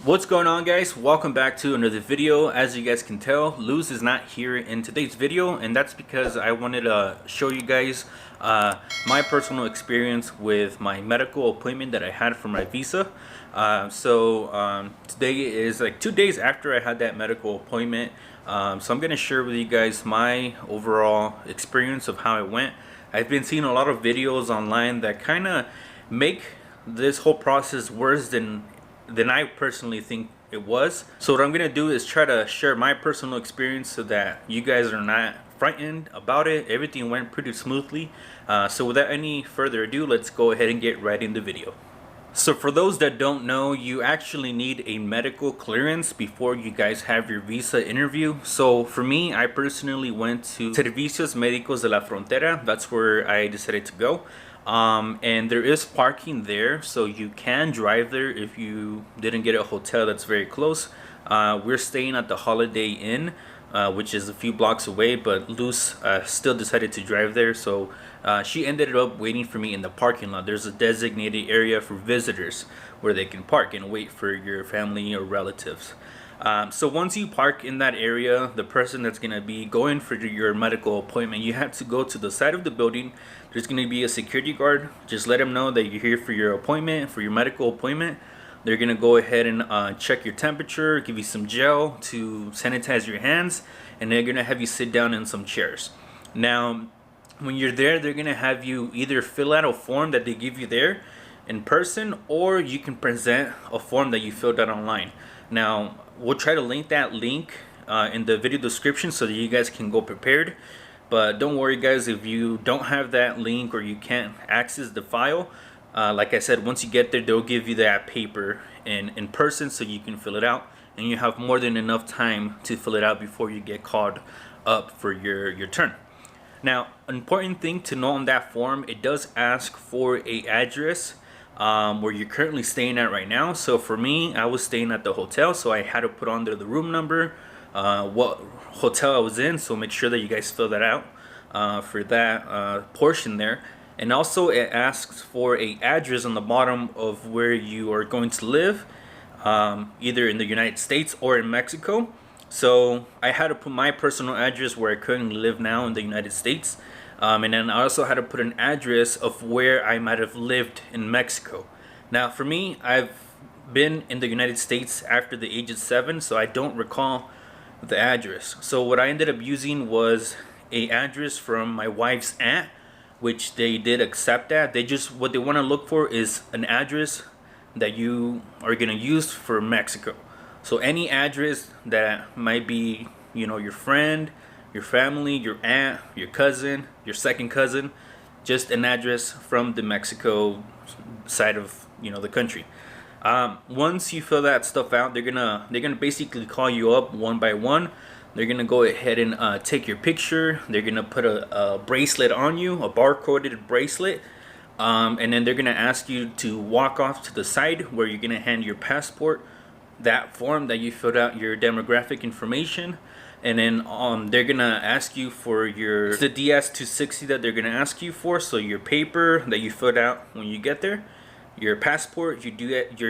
What's going on, guys? Welcome back to another video. As you guys can tell, Luz is not here in today's video, and that's because I wanted to show you guys my personal experience with my medical appointment that I had for my visa. Today is like 2 days after I had that medical appointment, so I'm going to share with you guys my overall experience of how it went. I've been seeing a lot of videos online that kind of make this whole process worse than I personally think it was. So what I'm gonna do is try to share my personal experience so that you guys are not frightened about it. Everything went pretty smoothly. So without any further ado, let's go ahead and get right in the video. So for those that don't know, you actually need a medical clearance before you guys have your visa interview. So for me, I personally went to Servicios Medicos de la Frontera. That's where I decided to go. And there is parking there, so you can drive there if you didn't get a hotel that's very close. We're staying at the Holiday Inn, which is a few blocks away, but Luz still decided to drive there, so she ended up waiting for me in the parking lot. There's a designated area for visitors where they can park and wait for your family or relatives. So once you park in that area, the person that's going to be going for your medical appointment, you have to go to the side of the building. There's going to be a security guard. Just let them know that you're here for your appointment, for your medical appointment. They're going to go ahead and check your temperature, give you some gel to sanitize your hands, and they're going to have you sit down in some chairs. Now, when you're there, they're going to have you either fill out a form that they give you there in person, or you can present a form that you filled out online. Now, we'll try to link that link in the video description so that you guys can go prepared. But don't worry, guys, if you don't have that link or you can't access the file, like I said, once you get there, they'll give you that paper in person so you can fill it out, and you have more than enough time to fill it out before you get called up for your turn. Now, an important thing to know on that form, it does ask for a address where you're currently staying at right now. So for me, I was staying at the hotel, so I had to put on there the room number, what hotel I was in, so make sure that you guys fill that out for that portion there. And also it asks for a address on the bottom of where you are going to live, either in the United States or in Mexico. So I had to put my personal address where I currently live now in the United States. And then I also had to put an address of where I might have lived in Mexico. Now for me, I've been in the United States after the age of 7, so I don't recall the address. So what I ended up using was a address from my wife's aunt, which they did accept that. What they want to look for is an address that you are going to use for Mexico. So any address that might be, your friend, your family, your aunt, your cousin, your second cousin, just an address from the Mexico side of the country. Once you fill that stuff out, they're gonna basically call you up one by one. They're gonna go ahead and take your picture. They're gonna put a bracelet on you, a barcoded bracelet, and then they're gonna ask you to walk off to the side where you're gonna hand your passport, that form that you filled out, your demographic information. And then they're gonna ask you for the DS-260 that they're gonna ask you for. So your paper that you filled out when you get there, your passport, your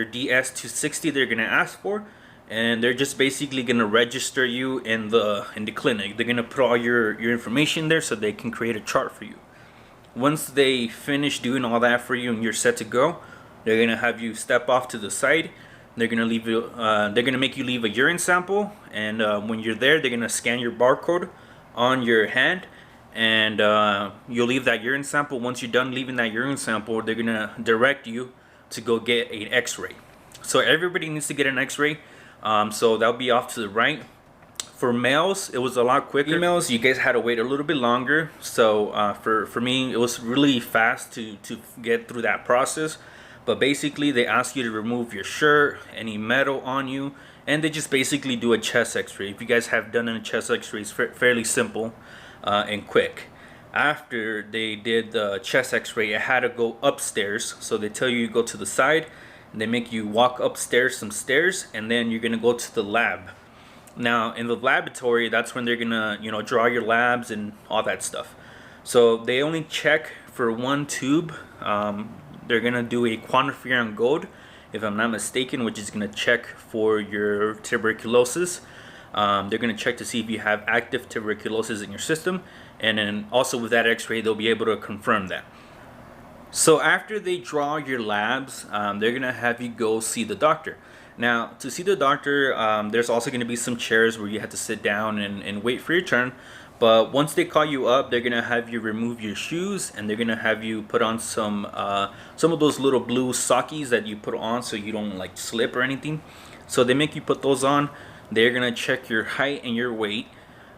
DS-260 they're gonna ask for, and they're just basically gonna register you in the clinic. They're gonna put all your information there so they can create a chart for you. Once they finish doing all that for you and you're set to go, they're gonna have you step off to the side. They're gonna make you leave a urine sample, and when you're there, they're gonna scan your barcode on your hand, and you'll leave that urine sample. Once you're done leaving that urine sample, they're gonna direct you to go get an X-ray. So everybody needs to get an X-ray. So that'll be off to the right. For males, it was a lot quicker. Females, you guys had to wait a little bit longer. So for me, it was really fast to get through that process. But basically, they ask you to remove your shirt, any metal on you, and they just basically do a chest X-ray. If you guys have done a chest X-ray, it's fairly simple and quick. After they did the chest X-ray, I had to go upstairs. So they tell you go to the side, and they make you walk upstairs some stairs, and then you're gonna go to the lab. Now in the laboratory, that's when they're gonna draw your labs and all that stuff. So they only check for one tube. They're gonna do a quantiferon gold, if I'm not mistaken, which is going to check for your tuberculosis. They're going to check to see if you have active tuberculosis in your system, and then also with that x-ray they'll be able to confirm that. So after they draw your labs, they're going to have you go see the doctor. Now, to see the doctor, there's also going to be some chairs where you have to sit down and wait for your turn. But once they call you up, they're going to have you remove your shoes, and they're going to have you put on some of those little blue sockies that you put on so you don't like slip or anything. So they make you put those on. They're going to check your height and your weight.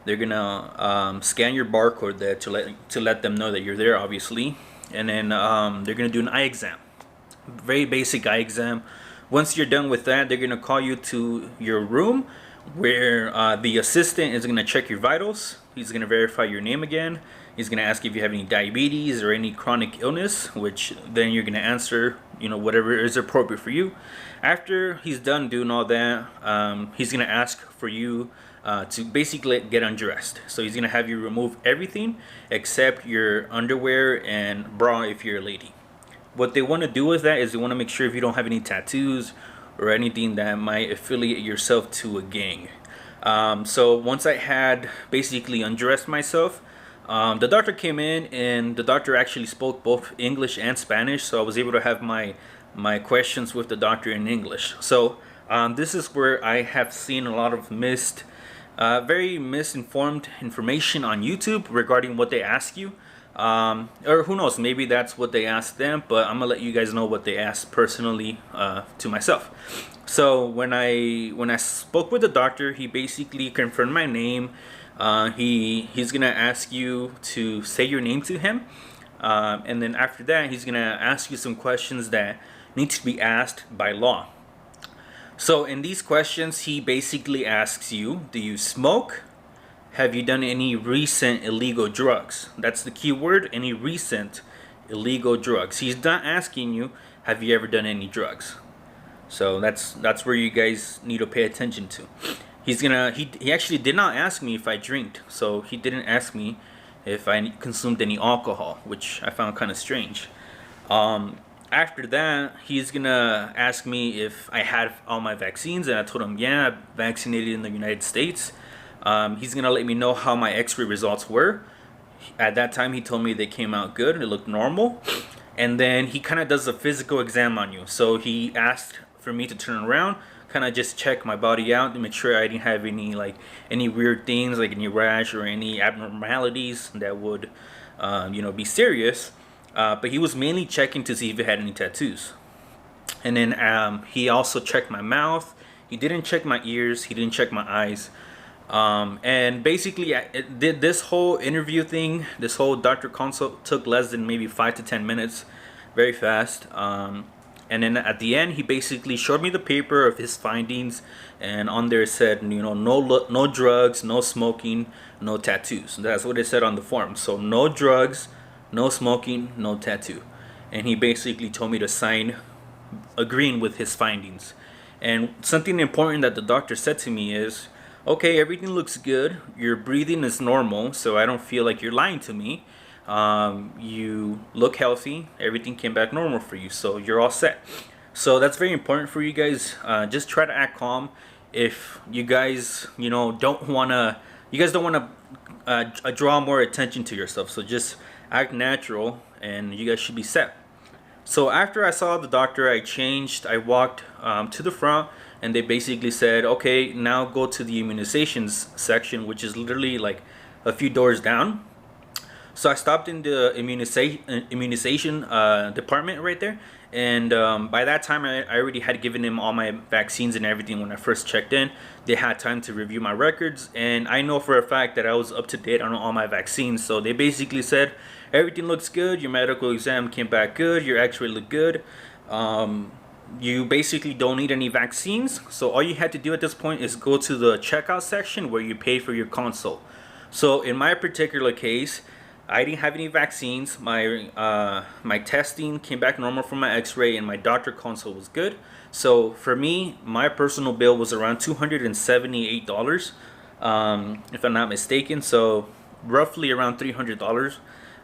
They're going to scan your barcode there to let them know that you're there, obviously. And then they're going to do an eye exam. Very basic eye exam. Once you're done with that, they're going to call you to your room where the assistant is going to check your vitals. He's going to verify your name again. He's going to ask if you have any diabetes or any chronic illness, which then you're going to answer, whatever is appropriate for you. After he's done doing all that, he's going to ask for you to basically get undressed. So he's going to have you remove everything except your underwear and bra if you're a lady. What they want to do with that is they want to make sure if you don't have any tattoos or anything that might affiliate yourself to a gang. So once I had basically undressed myself, the doctor came in, and the doctor actually spoke both English and Spanish, so I was able to have my questions with the doctor in English. So this is where I have seen a lot of very misinformed information on YouTube regarding what they ask you. Or who knows, maybe that's what they asked them, but I'm gonna let you guys know what they asked personally to myself. So when I spoke with the doctor, he basically confirmed my name. He's gonna ask you to say your name to him, and then after that he's gonna ask you some questions that need to be asked by law. So in these questions, he basically asks you, do you smoke? Have you done any recent illegal drugs? That's the key word, any recent illegal drugs. He's not asking you, have you ever done any drugs? So that's where you guys need to pay attention to. He actually did not ask me if I drinked. So he didn't ask me if I consumed any alcohol, which I found kind of strange. After that, he's gonna ask me if I had all my vaccines, and I told him, yeah, I'm vaccinated in the United States. He's gonna let me know how my x-ray results were. At that time, he told me they came out good, it looked normal. And then he kind of does a physical exam on you. So he asked for me to turn around, kind of just check my body out to make sure I didn't have any weird things, like any rash or any abnormalities that would be serious. But he was mainly checking to see if I had any tattoos. And then he also checked my mouth. He didn't check my ears. He didn't check my eyes. And basically this whole interview thing, this whole doctor consult took less than maybe 5 to 10 minutes, very fast. And then at the end, he basically showed me the paper of his findings, and on there it said, no drugs, no smoking, no tattoos. That's what it said on the form. So no drugs, no smoking, no tattoo. And he basically told me to sign agreeing with his findings. And something important that the doctor said to me is, okay, everything looks good. Your breathing is normal, so I don't feel like you're lying to me. You look healthy. Everything came back normal for you, so you're all set. So that's very important for you guys. Just try to act calm. If you guys, don't wanna draw more attention to yourself. So just act natural, and you guys should be set. So after I saw the doctor, I changed. I walked to the front, and they basically said, okay, now go to the immunizations section, which is literally like a few doors down. So I stopped in the immunization department right there, and by that time I already had given him all my vaccines and everything when I first checked in. They had time to review my records, and I know for a fact that I was up to date on all my vaccines. So they basically said, everything looks good, your medical exam came back good, your x-ray looked good. You basically don't need any vaccines, so all you had to do at this point is go to the checkout section where you pay for your consult. So in my particular case, I didn't have any vaccines. My testing came back normal from my x-ray, and my doctor consult was good. So for me, my personal bill was around $278, if I'm not mistaken. So roughly around $300.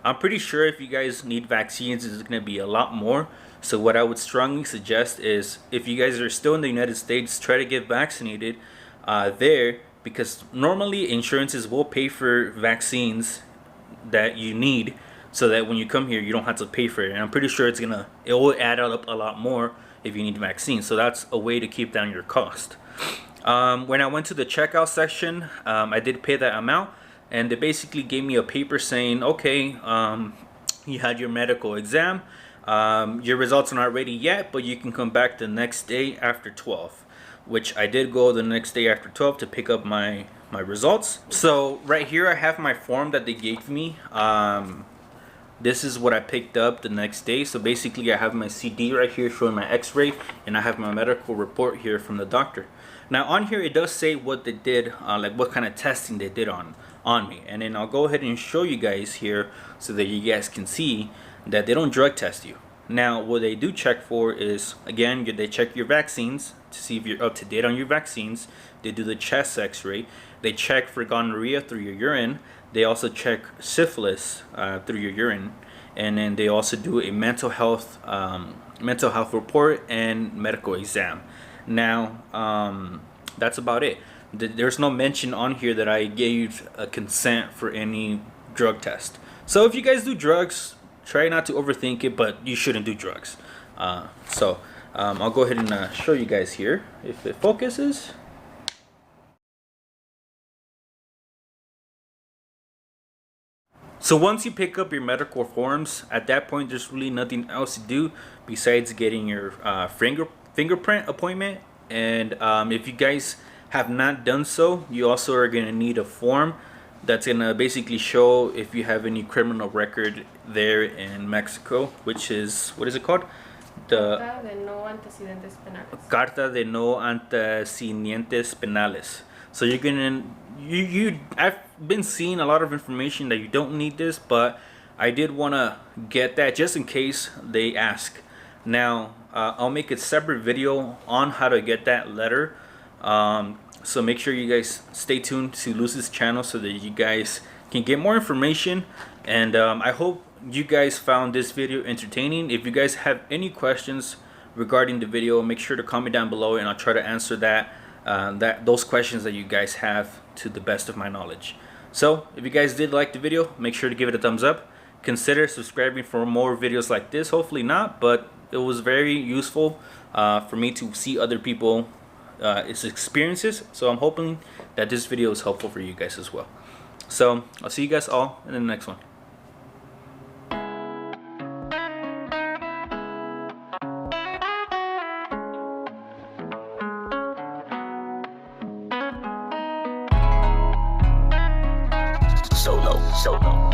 I'm pretty sure if you guys need vaccines, it's going to be a lot more. So what I would strongly suggest is, if you guys are still in the United States, try to get vaccinated there, because normally insurances will pay for vaccines that you need, so that when you come here you don't have to pay for it. And I'm pretty sure it will add up a lot more if you need vaccines. So that's a way to keep down your cost. When I went to the checkout section, I did pay that amount, and they basically gave me a paper saying, okay, you had your medical exam, your results are not ready yet, but you can come back the next day after 12, which I did go the next day after 12 to pick up my results. So right here I have my form that they gave me. This is what I picked up the next day. So basically I have my CD right here showing my x-ray, and I have my medical report here from the doctor. Now on here it does say what they did, like what kind of testing they did on me, and then I'll go ahead and show you guys here so that you guys can see that they don't drug test you. Now what they do check for is, again, they check your vaccines to see if you're up to date on your vaccines. They do the chest x-ray. They check for gonorrhea through your urine. They also check syphilis through your urine, and then they also do a mental health report and medical exam. Now that's about it. There's no mention on here that I gave a consent for any drug test. So if you guys do drugs, try not to overthink it, but you shouldn't do drugs. I'll go ahead and show you guys here if it focuses. So once you pick up your medical forms, at that point there's really nothing else to do besides getting your fingerprint appointment. And if you guys have not done so, you also are going to need a form that's going to basically show if you have any criminal record there in Mexico, which is, what is it called? The Carta de no antecedentes penales. Carta de no antecedentes penales. So you're gonna, I've been seeing a lot of information that you don't need this, but I did want to get that just in case they ask. Now I'll make a separate video on how to get that letter. So make sure you guys stay tuned to Luz's channel so that you guys can get more information. And I hope you guys found this video entertaining. If you guys have any questions regarding the video, make sure to comment down below, and I'll try to answer those questions that you guys have to the best of my knowledge. So if you guys did like the video, make sure to give it a thumbs up. Consider subscribing for more videos like this. Hopefully not, but it was very useful for me to see other people its experiences. So I'm hoping that this video is helpful for you guys as well. So I'll see you guys all in the next one. Solo.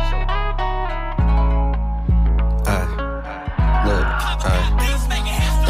Look,